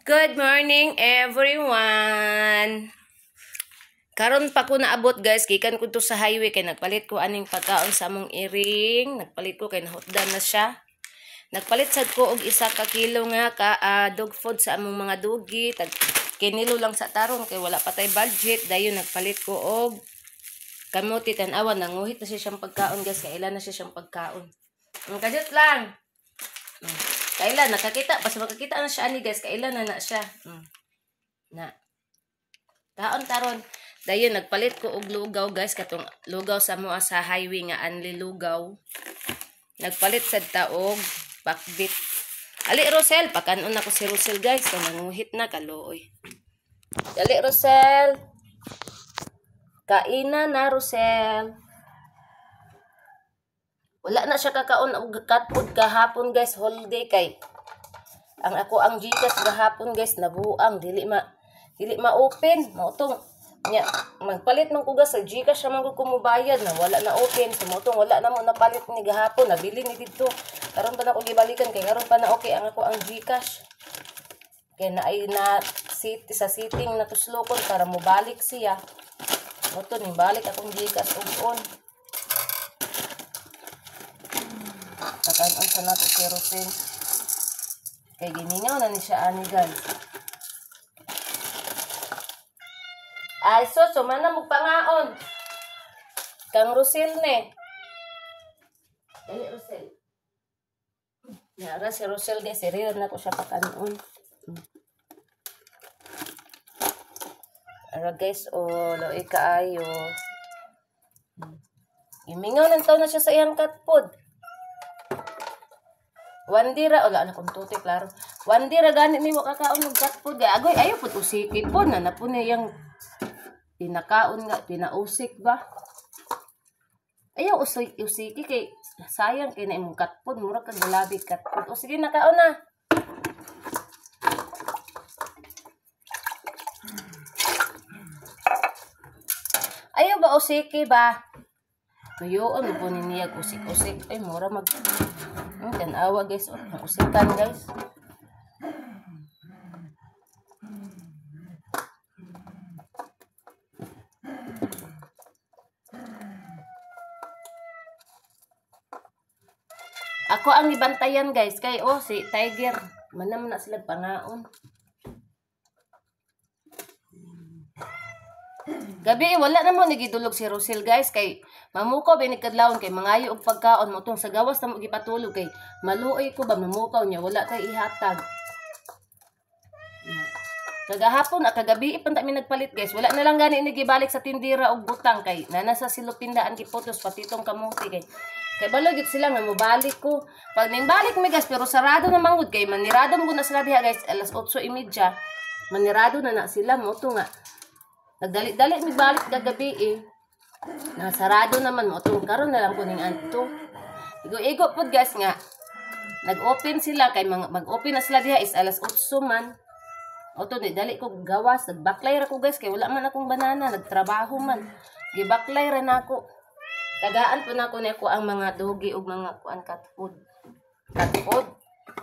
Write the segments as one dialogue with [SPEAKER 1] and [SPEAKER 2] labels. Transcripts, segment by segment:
[SPEAKER 1] Good morning everyone. Karon pa ko naabot guys, gikan ko to sa highway kay nagpalit ko aning pagkaon sa among iring, nagpalit ko kay nahutdan na siya. Nagpalit sad ko og 1 kilo nga dog food sa among mga dugi, tag kinilo lang sa taron kay wala pa tay budget, dayon nagpalit ko og kamuti tan-awan, nanguhit na siya siyang pagkaon guys, kay ilan na siya siyang pagkaon. Kadit lang. Kailan nakakita, pas makakita na siya ani guys, kailan na siya. Na. Taon taron. Dayon nagpalit ko og lugaw guys, katong lugaw sa moa sa highway nga anli lugaw. Nagpalit sad ta og bakbit. Ali Rosel, pakanon ako si Rosel guys, so nanguhit na kaluoy. Dali Rosel. Kaina na Rosel. Wala na siya kakaon og cat food kahapon guys, holiday kay. Ang Gcash gahapon guys nabuang, dili ma-open, mo tong nya magpalit man ko gas sa Gcash man ko kumubayad na wala na open, so mo tong wala na mo napalit ni gahapon, nabili ni didto. Karon pa na ko gibalikan kay karon pa na okay ang Gcash. Kay na ay na sa setting na tuslokon para mo balik siya. Mo to ni balik akong Gcash og on. Kakanon sa nato si Rosel. Kay giningaw na ni siya ani guys. Ay so mana mo pangaon. Kang Rosel ne. Dali Rosel. Nara si Rosel di seriyo na ko siya pakanon. Ara guys loy kaayo. Gimingaw nang taon na siya sa iyang cat food. Wandira, wala na kong tuti, klaro. Wandira, ganit ni mo kakaon ng cat food. Agoy, ayaw po usiki po. Na po niya yung pinakaon nga, pinausik ba? Ayaw usiki kay sayang kay na imong cat food. Mura kag galabi cat food. O sige, nakaon na. Ayaw ba usiki ba? Tuyoon po niya usik-usik. Ay, mura tanawa guys, usikan guys. Ako ang ibantayan guys, kay si Tiger, manam na sila pangaon. Gabi wala na mo nagidulog si Rosel guys, kay mamukaw binikadlawon kay mangayo og pagkaon mo tong sa gawas na mo gipatulog kay maluoy ko ba mamukaw niya wala kay ihatag. Kagahapon kagabi ipon ta mi nagpalit guys, wala na lang gani ni gibalik sa tindira og butang kay nanasa silupindaan giputos patitong kamuti kay balogit sila nga mobalik ko. Pag ningbalik mi guys pero sarado na mangud kay manirado mo na sila diha guys alas 8:30. Manirado na sila mo to nga. Nagdali-dali mi balik gagabi Nasarado naman mo to. Karon na lang kuning anto. Igo-igo pod guys nga. Nag-open sila kay mag-open na sila diha is alas 8 man. Oto ni dali ko gawas, nagbaklay ra ko guys kay wala man akong banana, nagtrabaho man. Gibaklay ra nako. Tagaan po nako ni ako ang mga dogi ug mga kuan cat food. Cat food.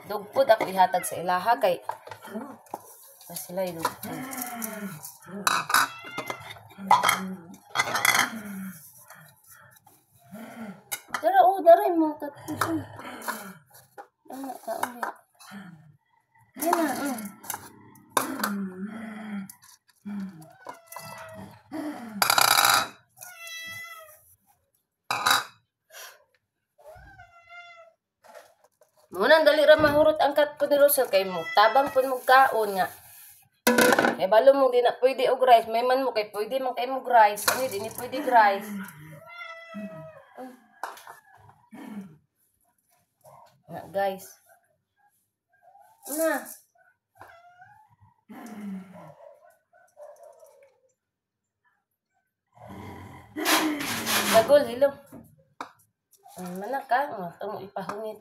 [SPEAKER 1] Dog food ako ihatag sa ilaha kay sila dog food. Daray mo cat food. Ana kaon ni. Yan na. Munang dali ra mahurot ang cat food ni Rosel kay mo tabang pud mo kaon nga. Kay balo mo di na pwede og rice, may man mo kay pwede man kay mo rice, ani di ni pwede rice. Na guys. Na. Bagol hilo. Manaka mo ipahungit.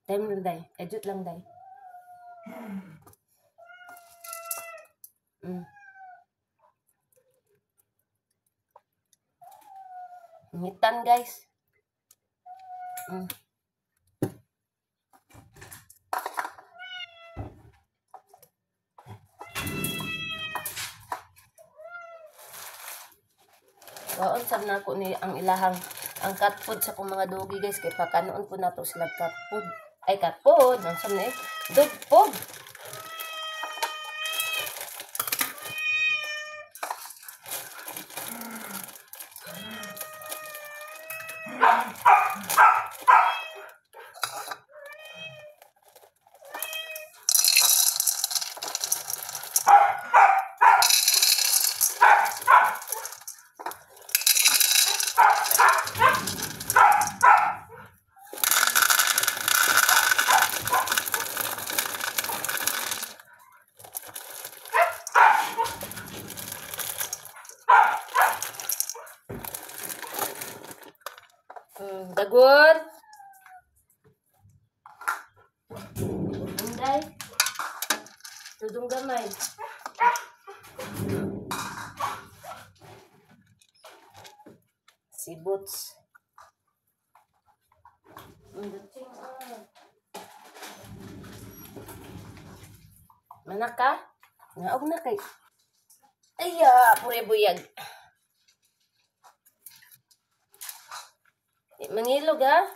[SPEAKER 1] Time lang day. Edit lang day. Ngitan guys. Mm. Waon sab na ko ni ang ilahang ang cat food sa kong mga dogi guys kay pakanoon po nato sila cat food. Ay cat food, ang sam na dog food. Dagon. Anday. Tudong gamay. Si Boots. Manak ka? Naog na kay. Aya, pure buyag. Mangilog ha?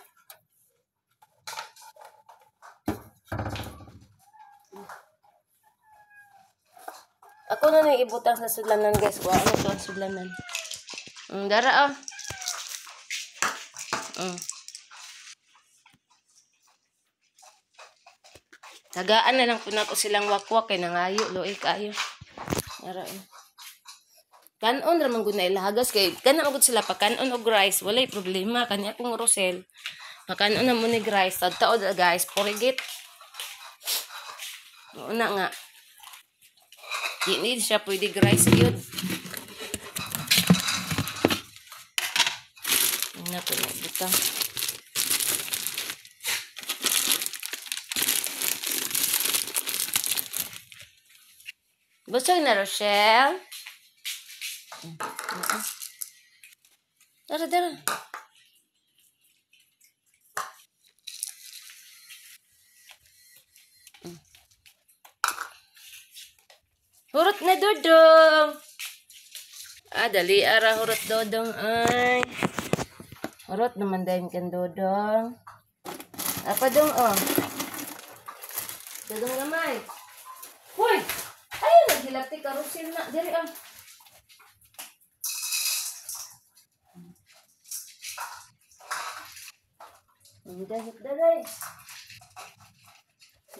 [SPEAKER 1] Ako na nang ibutang sa sudlanan guys. Wa ano to ang sudlanan. Dara ah. Tagaan na lang po na ko silang wakwak kay nangayo. Loy kayo. Dara eh. Kanon ramang gud na ilahagas kay kana magud sila pa kanon og rice walay problema kani akong Rosel. Makanon na mo ni rice tadto guys porigit. Una nga. Di siya pwede rice yun. Na po na butang. Busog na Rochelle. Dara, dara. Hurot na dodong. Dali ara hurot dodong ay. Hurot naman dahil kan dodong. Apa dong oh. Dodong gamay. Hoy! Ayun naghilapti karusil na. Dali ah. Inday.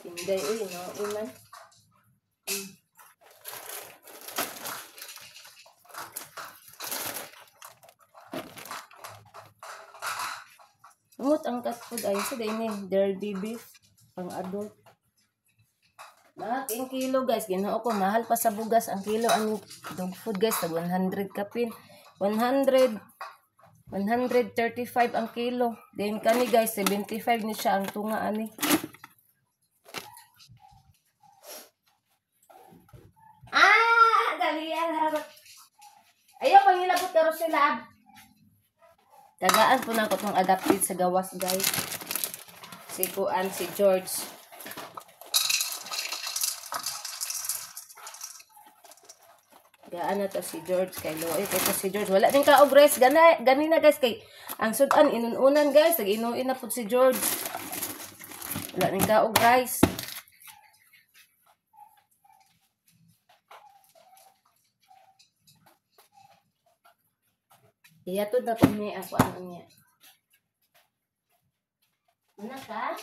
[SPEAKER 1] Inday, uy, no, iman. Umot ang cat food ay sa din derby beef pang adult. Mahal ang kilo guys, ginoo ko mahal pa sa bugas ang kilo ang dog food guys, tag 100 kapin. 135 ang kilo. Then kani guys 75 ni siya ang tunga ani. Dali harap. Ayo pangilabot karo sila. Tagaan po na ko tong adapted sa gawas guys. Si Kuan, si George. Gaan na to si George kay Loy. Kay si George. Wala din ka og rest. Gani na guys kay ang sudan inununan guys. Nag-inuin na po si George. Wala din ka og rice. Iya to na po niya ako ano niya. Mana ka?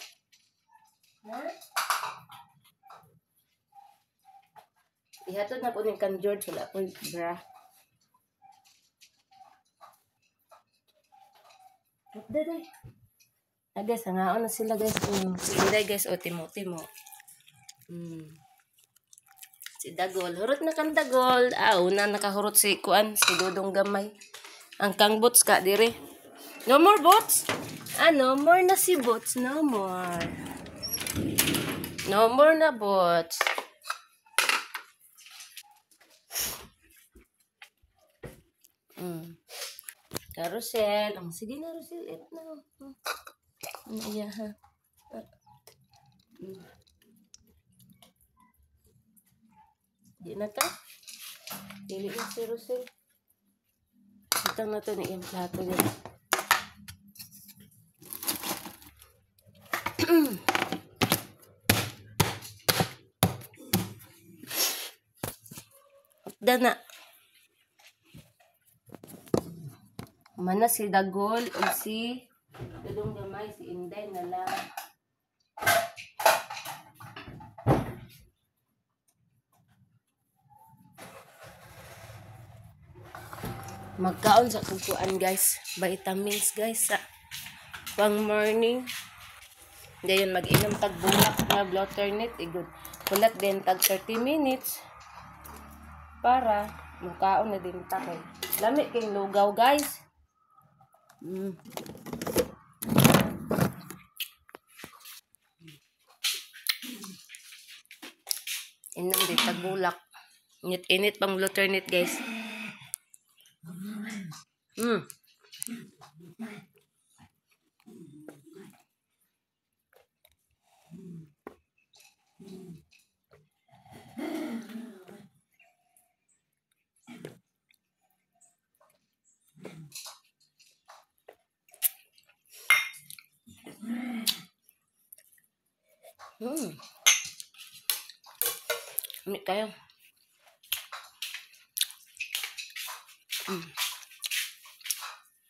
[SPEAKER 1] Ha? Ihatod na po ni kan George. Wala po bra. Daday. Guys, hangaon na sila guys. Sige guys, o timo-timo. Si Dagol. Hurot na kan Dagol. Una nakahurot si Kuan, si Dudong Gamay. Ang kang bots ka, dire. No more bots? No more na si bots. No more. No more na bots. Carousel. Sige na, Rosel. Eat na. Iya ha. Di na ka. Dili yung si Rosel. Itang na to ni yung plato niya. Dana. Mana si Dagol o si Dadong Gamay, si Inday na lang. Magkaon sa kukuan guys. Vitamins guys sa pang morning. Dayon mag-inom tag bulak na Bloternit. Igod. Kulat din tag 30 minutes. Para mukaon na din ta kay. Lami kay lugaw guys. Inom din tag bulak. Init pang Bloternit guys. Amit kayo.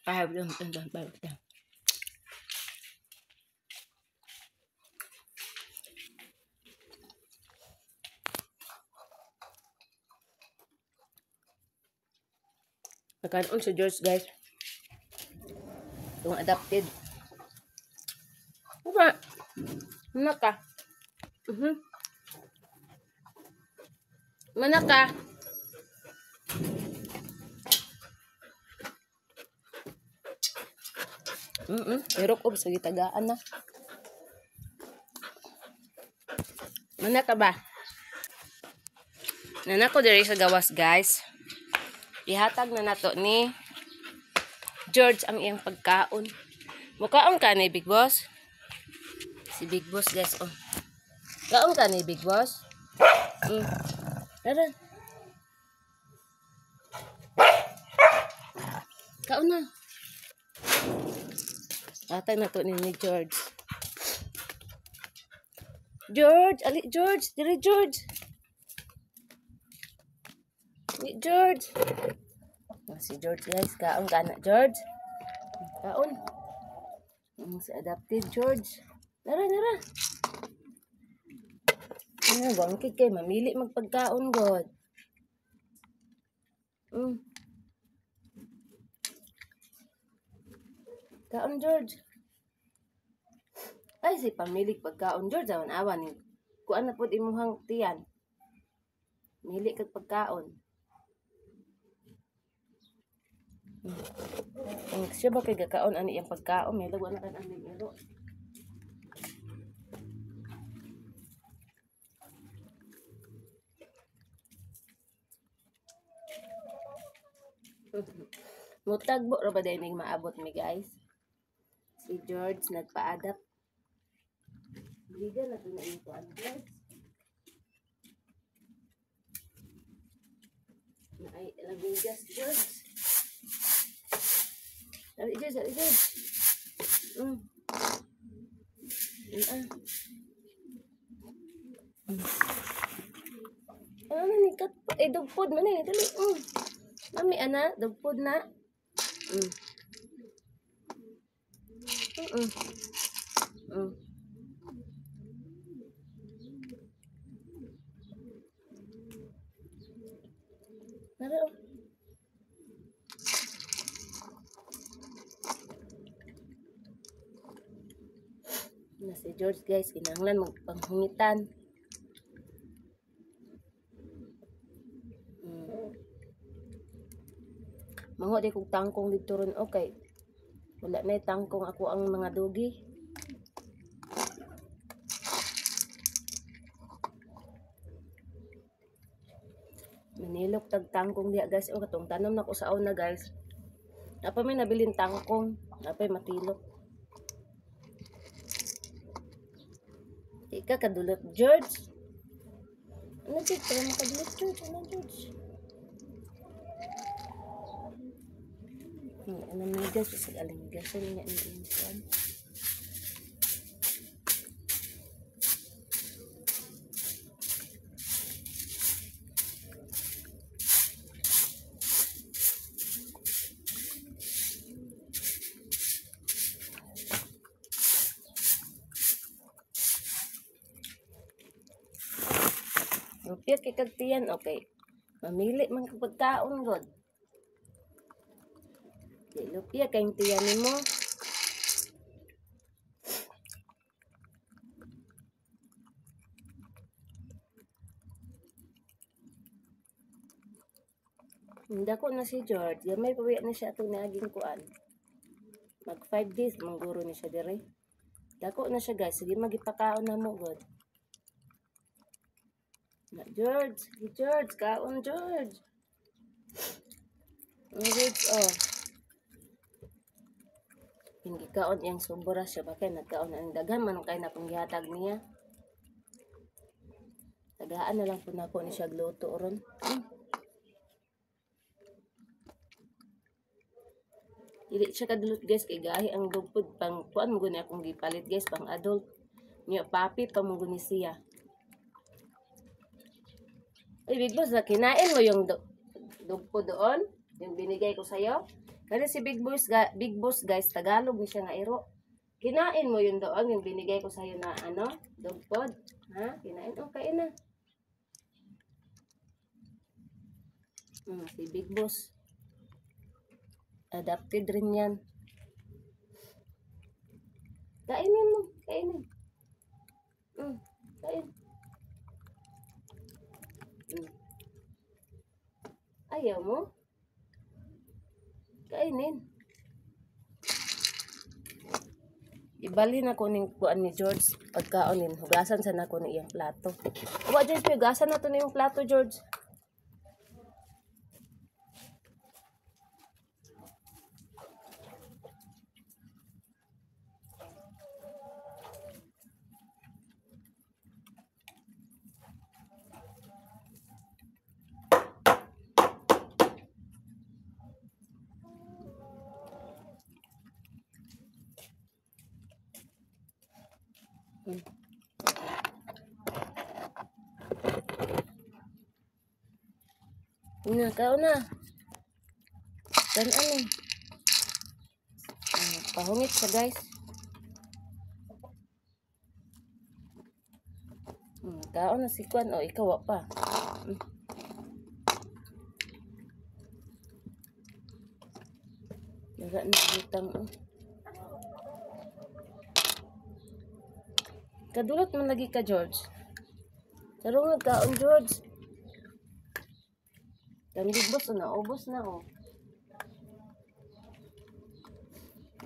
[SPEAKER 1] Pahab lang. Nakaroon si George guys. Yung adopted. Diba? Mana ka? Mana ka? Erok ob sa gitagaan na. Mana ka ba? Nana ko diri sa gawas guys. Ihatag na nato ni George ang iyang pagkaon. Mukaon ka ni Big Boss? Si Big Boss guys, oh. Kaon ka ni Big Boss? Tara. Kaon na. Atay na to ni George. George, ali George, diri George. Ni George. Si George guys, kaon ka na George. Kaon. Si adopted George. Tara. Ano, bangkit kay mamili magpagkaon god. Kaon George. Ay si pamilig pagkaon George, awan ni. Kuan na pud imuhang tiyan. Mili kag pagkaon. Siya ba kay gakaon ani iyang pagkaon, may lawa na kan ani iro. Mutagbo ra ba dayong maabot mi guys? Si George nagpa-adapt. Liga na to na ito ang George. Ay, lagugas George. Ali George. Ano ni kat dugpod man ni dali. Ami ana dugpod na. Nara. Na si George guys, kinahanglan magpanghungitan. Mango di kog tangkong dito ron okay. Wala na tangkong ako ang mga dugi. Manilok tag tangkong diya guys. O katong tanom na ko sa una guys. Apa may nabilin tangkong. Apay matilok. Di ka kadulot, George. Ano, George? Para makadulot, George. Ano, George? Ano, migas. Isag aling migas. Ano nga ang insan? Lupit kay kagtiyan, okay. Mamili man kag pagkaon god. Di lupit kay tiyan nimo. Dako na si George. Gamay pa na siya atong naging kuan. Mag 5 days mangguro ni siya dire. Dako na siya guys. Sige magipakaon na mo god. Na George, si George, kaon George. George, oh. Hindi kaon yang sobra siya ba kay nagkaon ang daghan man kay na panggihatag niya. Tagaan na lang po na ako ni siya gluto ron. Dili siya kadulot guys kay gahi ang dugpod pang kuan mo guni akong gipalit guys pang adult. Niya papi pa mo guni siya. Ay, Big Boss, kinain mo yung dugpo doon? Yung binigay ko sa'yo? Kasi si Big Boss guys, Tagalog ni siya nga iro. Kinain mo yung doon, yung binigay ko sa'yo na ano, dugpod. Ha? Kinain? Oh, kain na. Si Big Boss. Adapted rin yan. Kainin mo, kainin. Kain. Ayaw mo? Kainin. Ibalhin ako ning kuan ni George pagkaon nin. Hugasan sa nako ni iyang plato. Wa George, hugasan na to na yung plato George. Kaon na. Ano? Pahungit sa guys. Kaon na si Kwan. O, ikaw pa. Naga na butang. Kadulot man lagi ka, George. Sarong nagkaon, George. Kan Big Boss, naubos na, oh.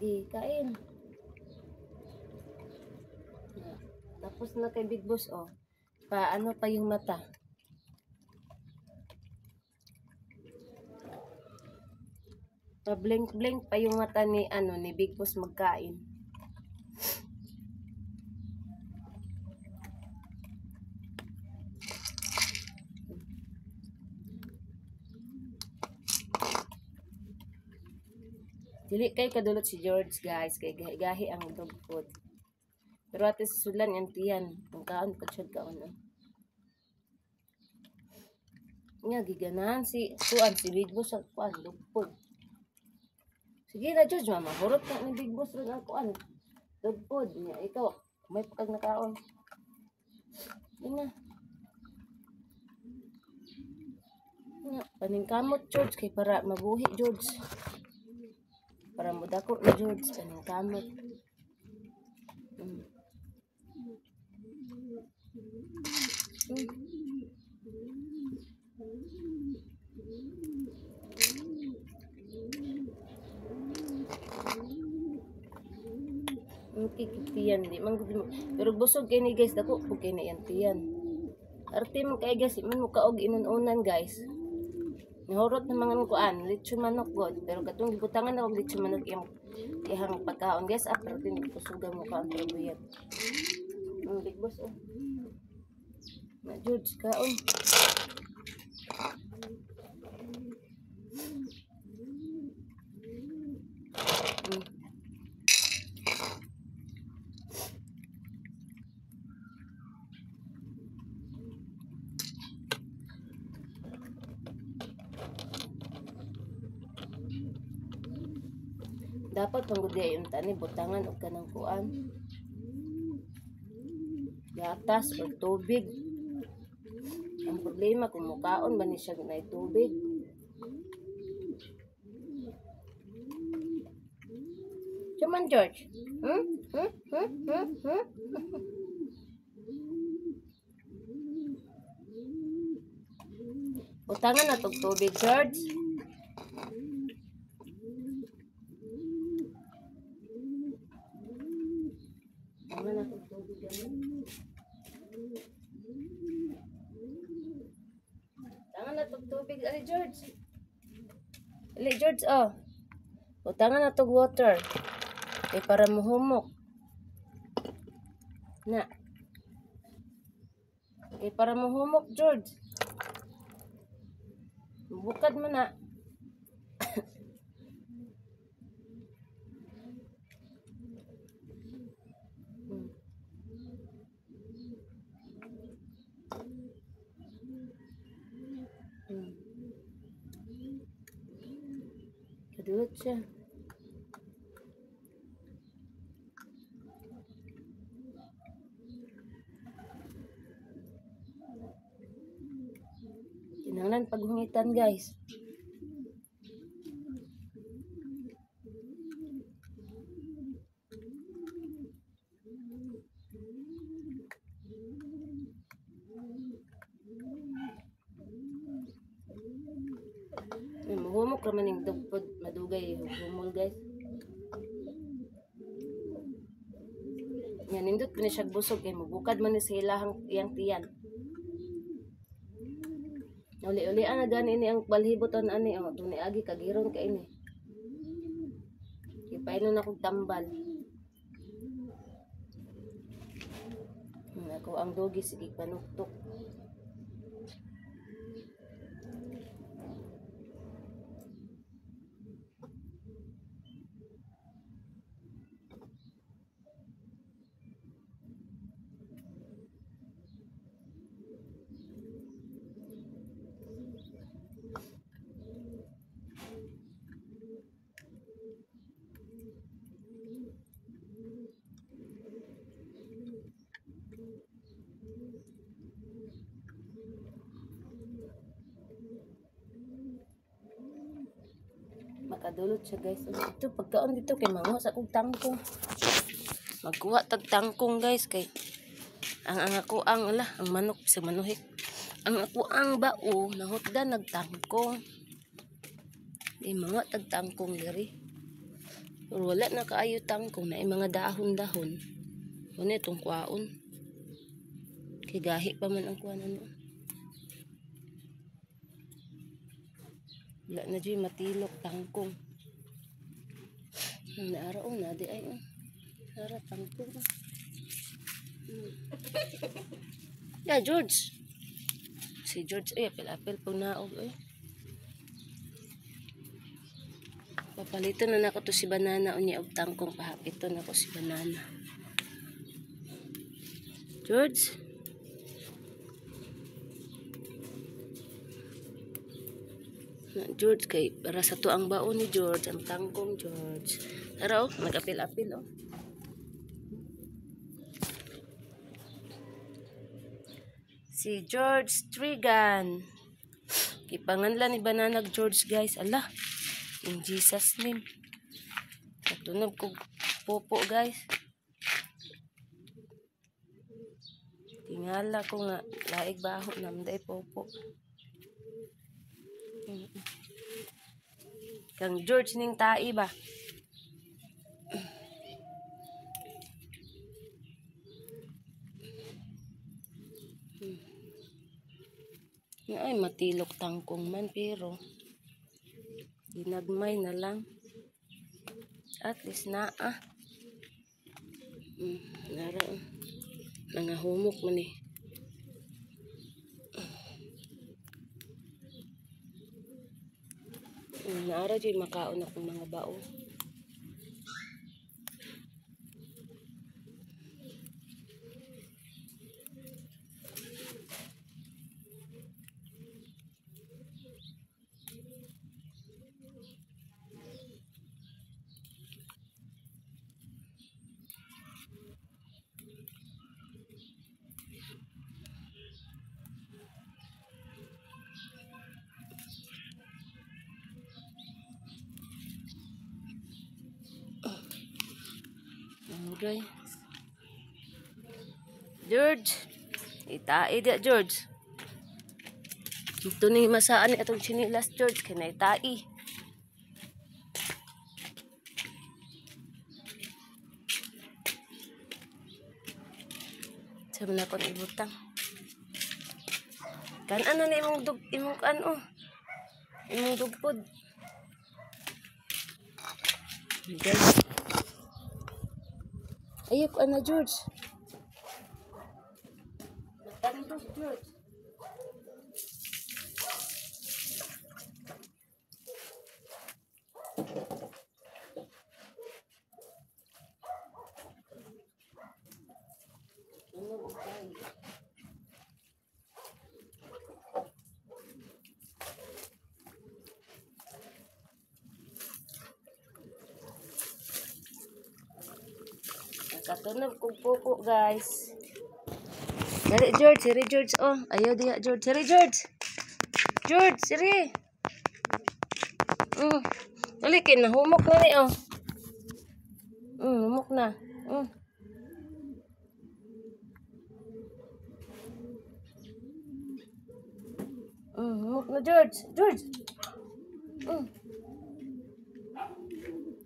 [SPEAKER 1] Di, kain. Tapos na kay Big Boss, oh. Paano pa yung mata? Pa-blink-blink pa yung mata ni, ni Big Boss magkain. Dili kay kadulot si George guys kay gahi ang dog food. Pero ate sulan yan tiyan. Ang kaon pa siya kaon. Nga giganahan si Big Boss ang kuan dog food. Sige na George, mama. Hurot na ni Big Boss rin ang kuan dog food niya. Ikaw, may pagkag nakaon. Nga. Paningkamot George kay para mabuhi George. Para mo dako na George kanang kamot. Tiyan di man pero busog kay ni guys dako pug kay na yan tiyan. Arte mo kay guys man mo kaog inununan guys. Nahurot na mga kuan, lechon manok god. Pero katong gibutangan na og lechon manok iyang pagkaon guys, after din kusugan mo ka ang trabuyat. Big boss, oh. Na, George, kaon. Dapat panggudi yung tani, butangan o kanang kuan. Gatas o tubig. Ang problema kung mukaon ba ni siya na tubig. Cuman George. Butangan na tog tubig, George. Butangan na tog tubig. Butangan na tog tubig, ali George. Ali George, oh. Butangan na tog water. Para muhumok. Na. Para muhumok, George. Bukad mo na. Kadulot siya. Kinahanglan paghungitan, guys. Mahumok naman yung dugpod, madugay humol, guys. Yan, nindot pa ni siya busog, kaya mabukad man ni sa ilahang iyang tiyan. Uli-ulian na gani ini ang balhibotan ani, oh, dunay agi kagiron ka ini. Ipainon akong tambal. Ako ang dogi, sige panuktok. Makadulot siya, guys. Ito pagkaon dito kay manguha sa kong tangkong. Magkuha tag tangkong, guys, kay ang ako ang manok sa manuhik. Ang ako ang bao nahutdan nagtangkong. Di mga tag tangkong diri. Pero wala na kaayo tangkong na mga dahon-dahon. Ano itong kwaon. Kay gahi pa man ang kuan ano. Wala na dyan matilok tangkong. Naaraw na di ay. Nara tangkong. Yeah, George. Si George ay apil-apil pag naog ay. Papalitan na nako to si banana unya og tangkong pahapiton nako si banana. George. Na George kay para sa to ang baon ni George ang tangkong George. Tara oh, nag-apil-apil oh. Si George Trigan. Kipanganlan ni banana George, guys. Allah. In Jesus name. Katunog ko popo, guys. Tingala ko nga laig baho namday popo. Kang George ning tai ba? Ay matilok tangkong man pero ginagmay na lang. At least na nara. Mga humok man eh. Naara dyan makaon akong mga bao. Okay. George. Itai dia George. Ito ni masaan ni atong chinilas George. Kaya itai. Sabi na ko ibutang. Kan ano na imong ano. Imong dugpod. George. Ayok ana George. Matandog George. Katunog kong puko guys. Siri George, siri George oh. Ayaw diya George, siri George. George, siri. Dali kin na humok na ni oh. Humok na. Humok na George. George.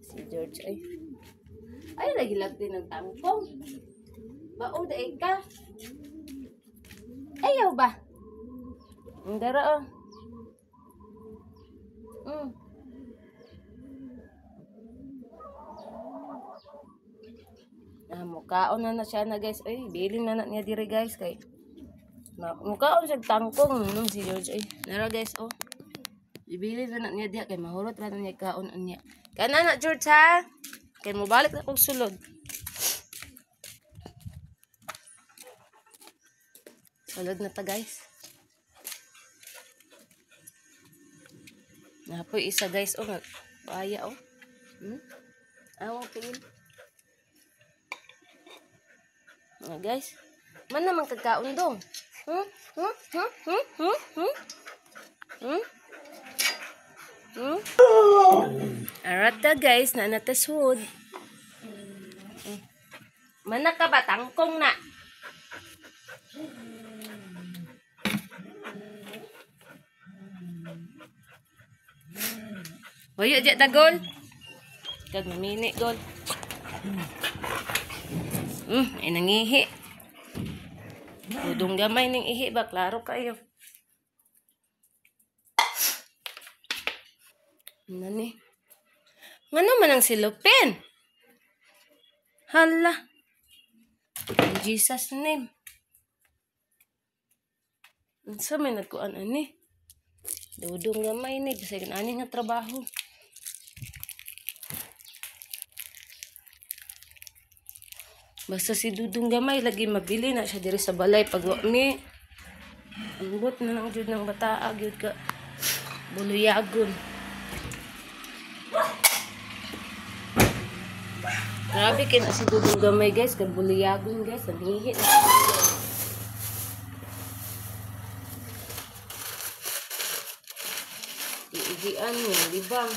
[SPEAKER 1] Si George ay. Ay, lagi din ng tangkong. Bao da ka. Ayaw ba? Ang dara oh. Mukaon na siya na guys. Ay, bilin na niya dire guys kay. Mukaon siya tangkong si George ay. Nara guys oh. Ibilin na niya diya kay mahurot ra na niya kaon niya. Kana na George ha. Kaya mo balik na kong sulod. Sulod na ta guys. Napoy isa guys. Oh, baya oh. Awang tingin. Guys. Man naman kagkaon dong. Arata guys, na natasud. Mana ka ba tangkong na? Wayo diya tagol. Kag mamini gol. Ay nangihi. Udong gamay ning ihi ba klaro kayo. Nani? Ngano man ang silupin? Hala. In Jesus name. Unsa may nagkuan ani? Dudong gamay ni bisag ani nga trabaho. Basta si Dudong gamay lagi mabili na siya diri sa balay pag mi. Ambot na lang jud ng bataa gyud ka buluyagon. Grabe kina si Dudong gamay guys, kag buluyagon guys, nangihi na. Iigian mo, libang.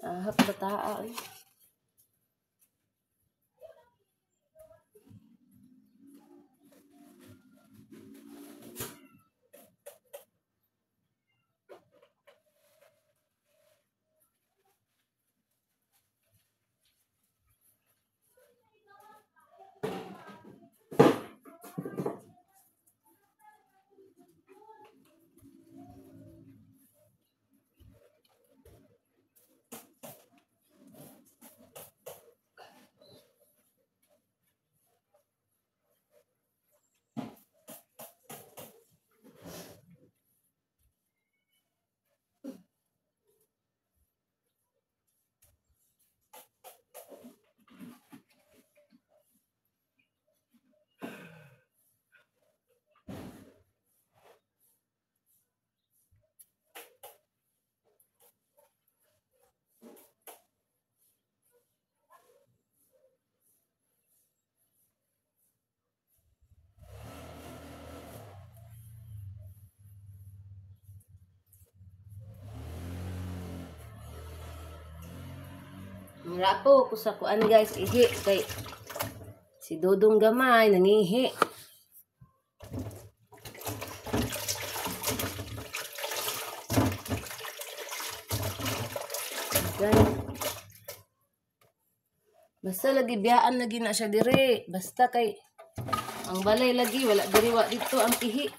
[SPEAKER 1] Ahap bataa eh. Rapo ko sa kuan guys, ihi kay si Dodong gamay nanihi. Guys. Basta lagi biyaan lagi na siya dire. Basta kay ang balay lagi wala diri wa dito ang ihi.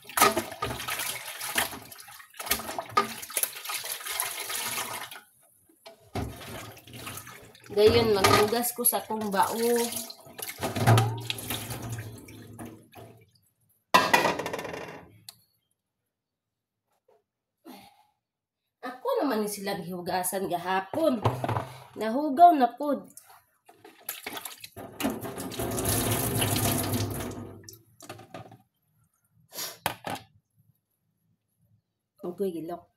[SPEAKER 1] Dayon maghugas ko sa akong bao. Ako naman ni silang hiugasan gahapon. Nahugaw na pod. Okay, gilok.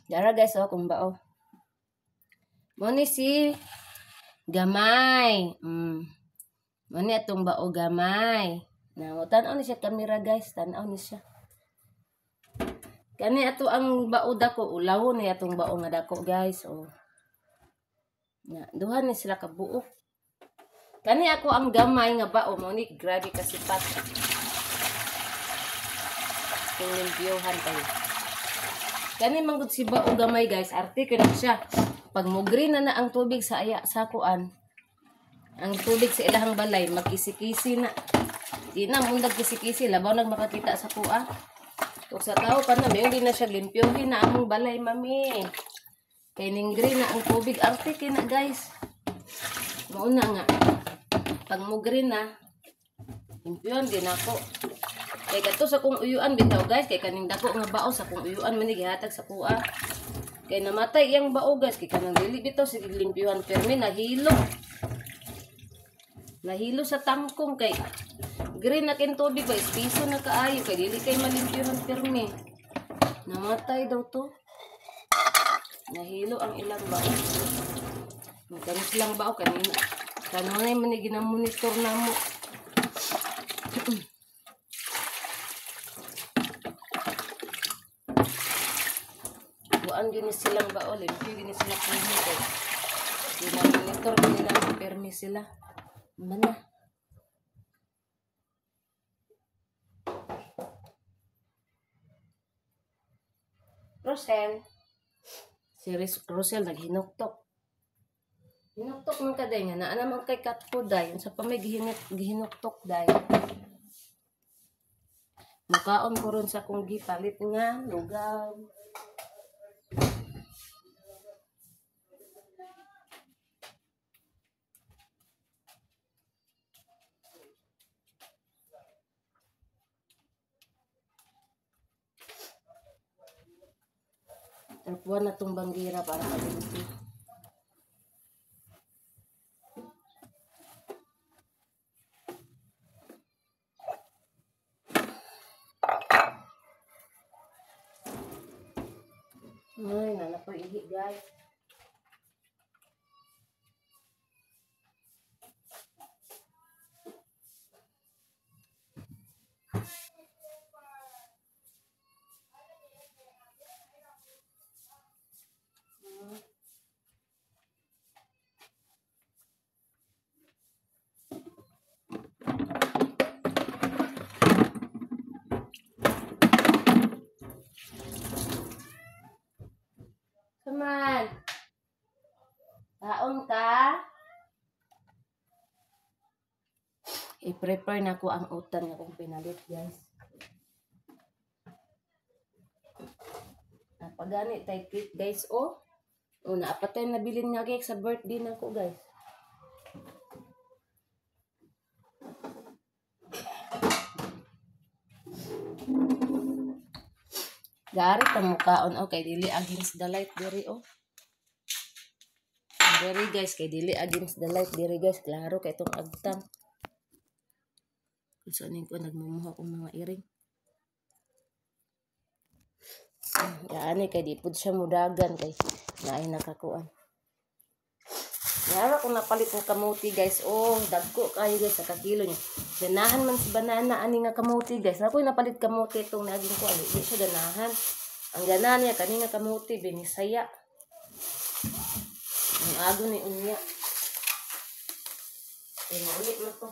[SPEAKER 1] Dara guys, oh, kung bao. Mo ni si gamay. Mo ni atong bao gamay. Na, tanaw ni siya kamera guys, tanaw ni siya. Kani ato ang bao dako, ulawon ni atong bao nga dako guys, oh. Na, duha ni sila ka buok. Kani ako ang gamay nga bao mo ni grabe ka sipat. Kung limpyohan tayo. Kani manggod si bao gamay guys, arte ko na siya. Pag mugri na ang tubig sa aya sa kuan, ang tubig sa ilahang balay magkisi-kisi na. Di na mundag kisi-kisi, labaw nag makakita sa kuha. Kung sa tao pa na, may hindi na siya limpyohin na among balay mami. Kay ninggri na ang tubig, arte kina guys. Mauna nga, pag mugri na, limpyohan din ako. Kay kato sa kong uyuan bitaw guys, kay kaning dako nga bao sa kong uyuan manigihatag sa kuha. Kay namatay iyang bao guys, kay kanang dili bitaw sige limpyuhan permi nahilo. Nahilo sa tangkong kay green na kin tubig ba piso na kaayo kay dili kay malimpyuhan permi. Namatay daw to. Nahilo ang ilang bao. Kanis lang bao kanina. Kanunay man ni ginamonitor namo. Buan gini silang bao, limpyo gini sila permi kay ginamonitor nila permi sila. Mana? Rosel. Si Rosel naghinuktok. Hinuktok man ka day nga. Naa naman kay katpo day. Sa pa may gihinuktok day. Mukaon ko ron sa kong gipalit nga. Lugaw. Tapuan na itong banggira para kalimpi. Ay, nanapoy ihi guys. Come on. Taon ka. I-prepare na ko ang utan nga kong pinalit, guys. Napagani tayo cake, guys, oh. O, naapatay na bilin nga cake sa birthday na ko, guys. Garit ang mukaon, oh, kay dili against the light diri, oh. Diri guys, kay dili against the light diri guys, klaro kay itong agtang. Kung saan ko nagmumuha kong mga iring. Yan kay di pud siya mudagan kay naay nakakuan. Yara kung napalit ng kamuti guys, oh, dagko kayo guys sa kakilo niya. Ganahan man si banana ani nga kamuti guys. Ako'y napalit kamuti itong naging ko, di siya ganahan. Ang ganahan niya kani nga kamuti binisaya. Ang ago ni unya. Ulit mo to.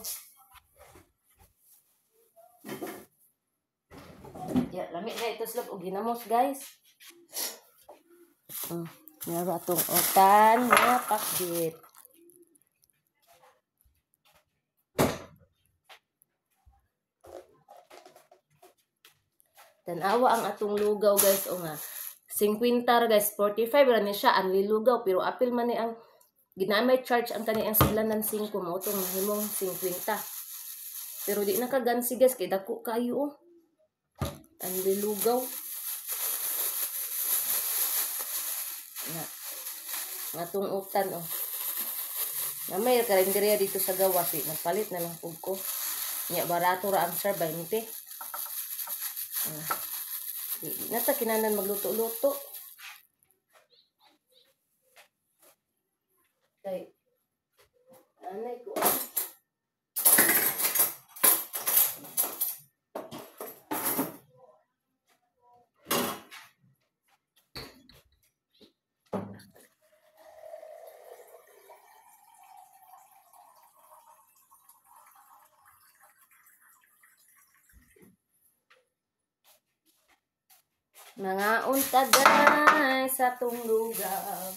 [SPEAKER 1] Ya, lamig na ito slap o ginamos, guys. Meron atong utan na pakbit. Tanawa ang atong lugaw, guys. O nga, 50 guys. 45 ra ni siya. Ang lilugaw. Pero apil man ni ang ginamay charge ang kaniyang siglanan 5 mo. Itong himong 50. Pero di nakagansi, guys. Kaya dako kayo, oh. Ang lilugaw. Nga itong utan, oh. Na may karinderya dito sa gawas, eh. Nagpalit na lang po ko. Nga, barato ra ang sir, 20. Di na ta kinanan magluto-luto. Kay, anay ko, mga unta guys sa tong lugaw.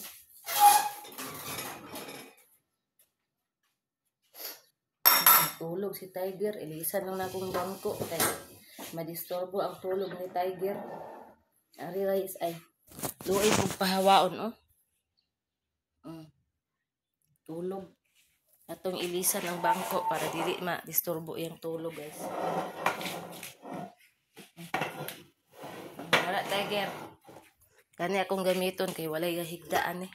[SPEAKER 1] Tulog si Tiger. Ilisan lang na akong bangko. Kaya madisturbo ang tulog ni Tiger. Ari guys ay luoy kong pahawaon, oh. Tulog. Atong ilisan ang bangko para dili ma-disturbo yung tulog, guys. Wala, Tiger. Kani akong gamiton kay walay higdaan, eh.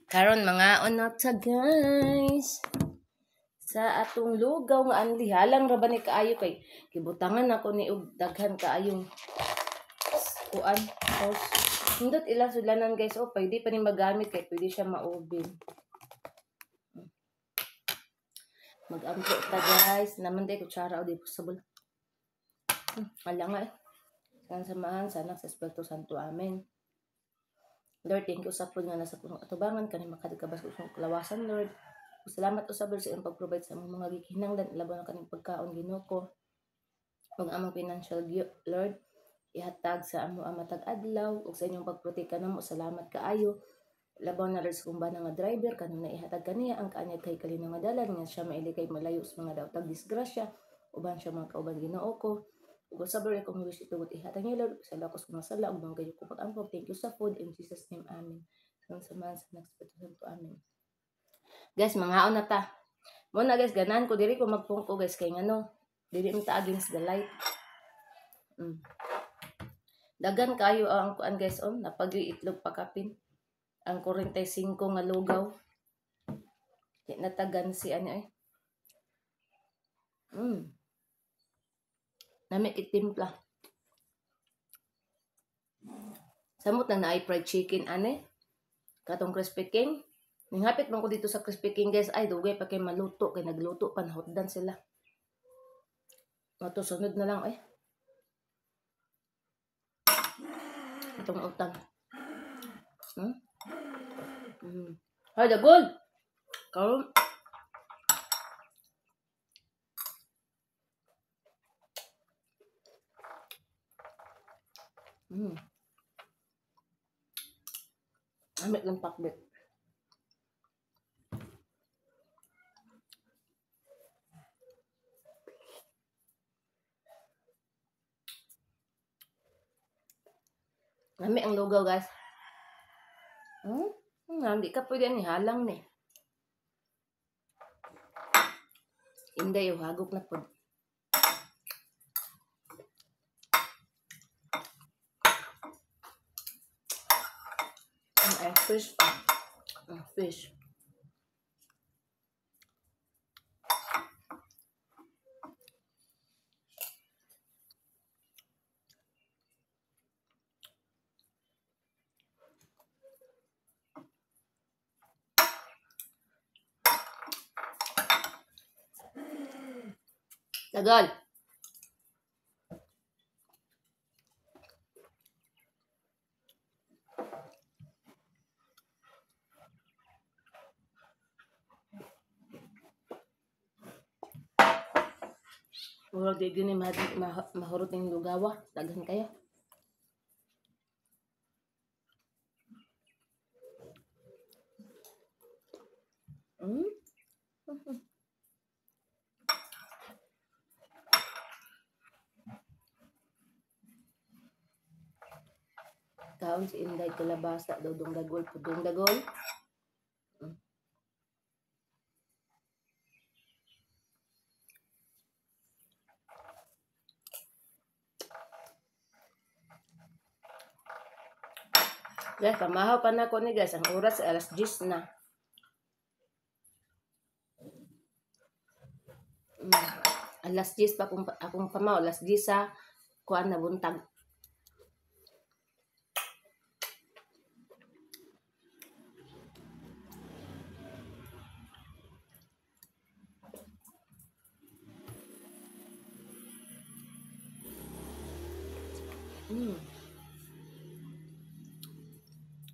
[SPEAKER 1] Karon mga onota, guys. Sa atong lugaw nga anlihalang ra ba ni kaayo kay kibutangan ako ni og daghan kaayong kuan. Hindot ilang sudlanan, guys. Oh, pwede pa ni magamit kay pwede siya ma-oven. Mag-amplo ta, guys. Naman day kutsara o di possible. Ala nga, eh. Samahan sana sa Espiritu Santo. Amen. Lord, thank you sa po nga nasa punong atubangan kani makadikabas ko sa kalawasan, Lord. Salamat usab sa iyong pag-provide sa among mga gikinahanglan laban na kaning pagkaon Ginoo ko. Ug among financial, Lord, ihatag sa amo ang matag adlaw ug sa inyong pagprotekta namo. Salamat kaayo. Laban na rin sa kumba nga driver kanang naihatag kaniya ang kaanyag kay kalinang madalan nga siya mailikay malayo sa mga daotag disgrasya uban siya mga kauban Ginoo ko. Ug sabar akong wish itugot ihatag niyo, Lord. Sa lakos ko masala ug mga ko pag-ampo. Thank you sa food in Jesus name. Amen. Samahan sa next Santo. Amen. Guys, manghaon na ta. Muna, guys, ganan ko diri ko magpungko, guys, kay ngano dili ta against the light. Dagan kayo ang kuan, guys, on napag-iitlog pakapin. Ang 45 nga lugaw. Di natagan si ano, eh. Nami itimpla. Samot na naay fried chicken, ane. Katong Crispy King. Ninghapit man ko dito sa Crispy King, guys. Ay, dugay pa kay maluto. Kay nagluto pa, nahotdan sila. Ito, sunod na lang, eh. Itong utang. Ay, dagol! Karon. Amit ng pakbit. Amit ang lugaw, guys. Hindi ka pwede ni halang ni. Hindi yung hagok na po. Fish. Fish. Tagal. Murag di gini mahurot ng lugawa. Daghan kayo. Mm. Kaon si Inday kalabasa, dodong dagol, pudong dagol. Mm. Guys, pamahaw pa na ko ni guys. Ang oras ay alas 10 na. Alas 10 pa akong pamaw. Alas 10 sa kuan na buntag.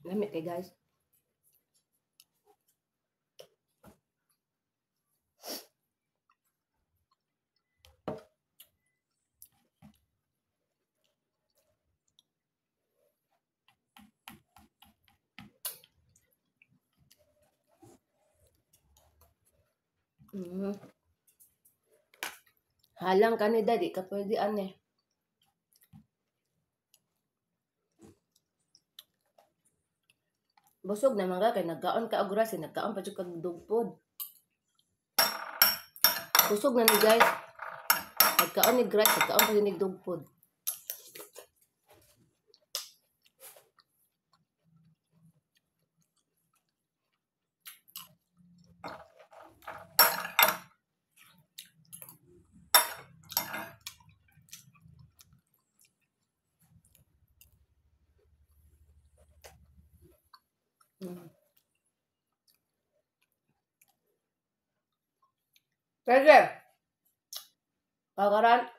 [SPEAKER 1] Lamit kay guys. Halang ka ni daddy, ka pwede ane. Busog naman ka, kay nagkaon ka og rice, nagkaon pa jud kag dugpod. Busog na ni guys. Nagkaon ni rice, nagkaon pa ni dugpod. Pwede. Kakaran.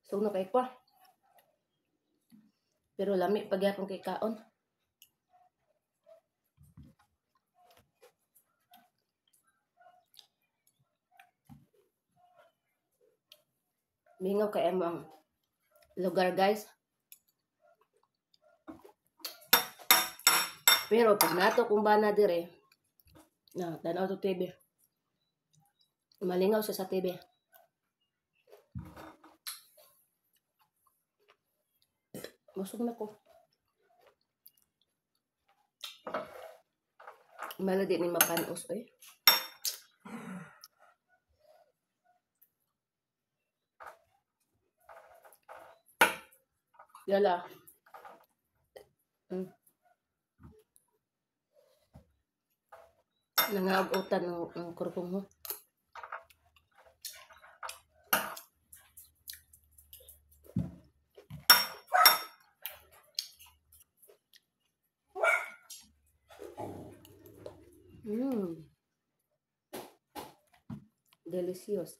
[SPEAKER 1] Suno kay kwa. Pero lami pag akong kay kaon. Mingaw kay among lugar guys. Pero pag nato kung bana dire, na tanaw to TV. Malingaw siya sa TV. Busog na ko. Maladi ni mapanos eh. Yala. Nangabutan ng kurkong mo. Delicious.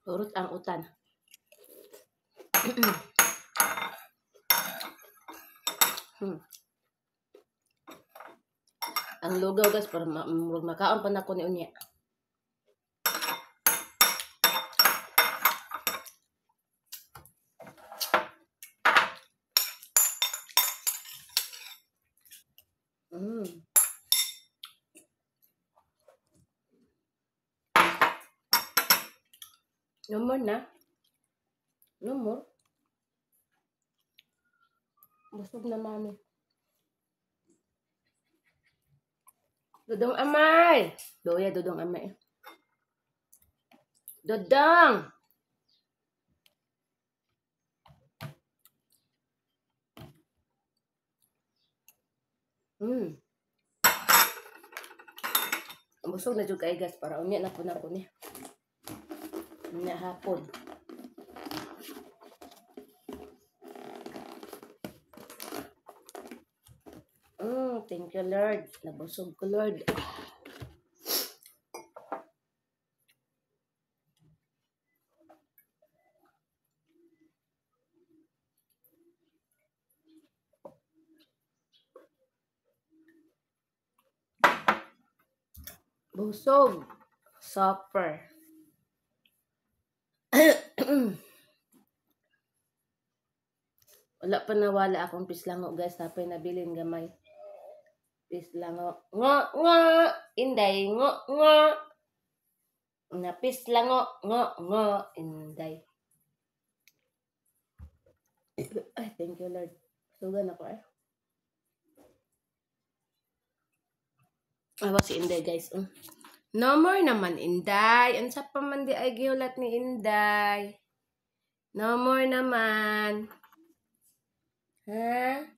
[SPEAKER 1] Urot ang utan. Ang lugaw guys, para makaon pa na ko ni unya. No more na. No more. Busog na mami. Dodong amay. Doya, dodong amay. Dodong! Busog na jud kay guys, para unya na po na ko ni. Unya hapon. Thank you Lord. Nabusog ko Lord. Busog. Supper. Wala pa nawala akong pislango guys. Tapay nabilin gamay. Pislango. Ngo. Inday. Ngo. Na pislango. Ngo. Inday. Ay, thank you Lord. Sugan ako eh. Awa si Inday guys. No more naman Inday. Ansa pa man di ay gihulat ni Inday. No more naman. Ha?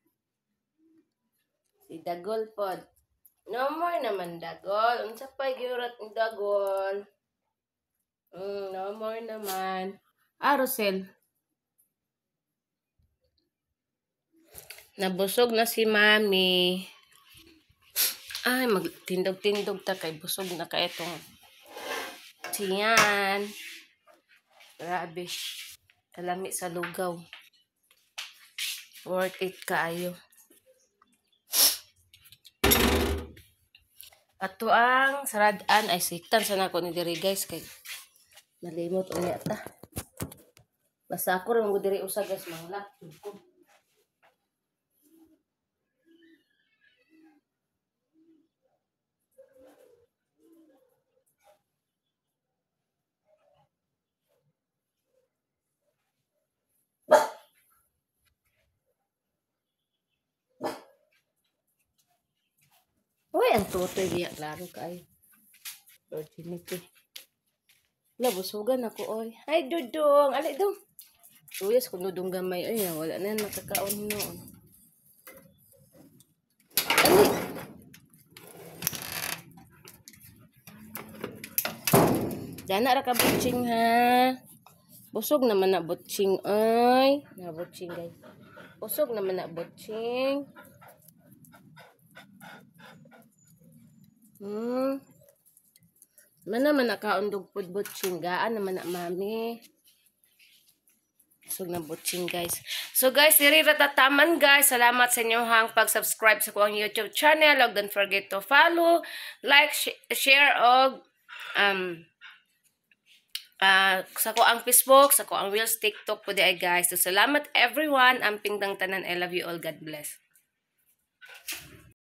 [SPEAKER 1] Si Dagol pod. No more naman Dagol. Unsa pa gihulat ni Dagol? No more naman. Rosel. Nabusog na si Mami. Ay, magtindog-tindog ta kay busog na ka itong tiyan. Grabe. Kalami sa lugaw. Worth it kaayo. Ato ang saradaan ay siktan sana ko ni diri guys kay nalimot unya ta. Basta ako rin mo diri usa guys mangla. Uy, ang tutoy diya. Klaro kayo. Virginity. Busugan ako, oy. Ay, Dudong. Alay, dong. Tuyas kung Dudong gamay. Ay, wala na nakakaon noon. Alay. Dana ra ka butching, ha? Busog naman na butching, ay. Na butching, guys. Busog naman na butching. Naman nakaundog pod butching. Gaan naman na mami. Busog na butching guys. So guys, diri ratataman guys. Salamat sa inyong hang pag-subscribe sa kuang YouTube channel. Huwag don't forget to follow, like, share, og sa kuang Facebook, sa kuang Reels TikTok po di ay guys. So salamat everyone. Amping dang tanan. I love you all. God bless.